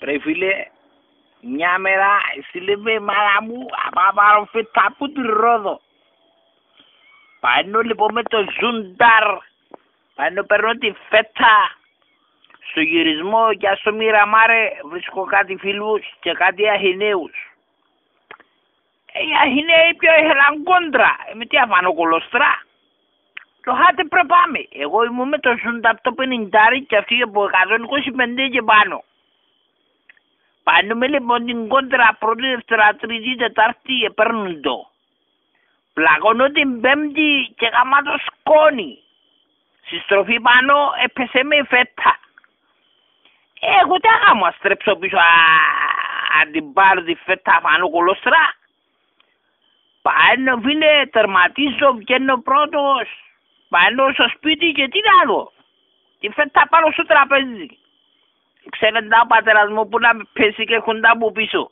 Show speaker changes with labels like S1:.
S1: Ρε φίλε, μια μέρα στείλε η μάνα μου να πάρω φέτα από τη Ρόδο. Πάνω λοιπόν με το Ζούνταρ, πάνω παίρνω τη φέτα. Στο γυρισμό και στο Μοιραμάρε βρίσκω κάτι φίλους και κάτι Αθηναίους. Οι Αθηναίοι πιο ήθελαν κόντρα, με τι αφάνω κολοστρά. Το χάτε πρέπει πάμε. Εγώ ήμουν με το Ζούνταρ το 50 και αυτοί από 125 και πάνω. Πάμε λοιπόν την κόντρα πρώτη, δεύτερα, τρίτη, τετάρτη παίρνουν το. Πλακώνω την πέμπτη και κάμα το σκόνη. Στη στροφή πάνω έπεσε με φέτα. Εγώ τι άμα στρέψω πίσω αν την πάρω τη φέτα πάνω κολοστρά. Πάνω φίλε τερματίζω, βγαίνω πρώτος. Πάνω στο σπίτι και τι άλλο. Τη φέτα πάνω στο τραπέζι. Ξέρετε ο πατέρας μου που να με πέσει και έρχονταν από πίσω.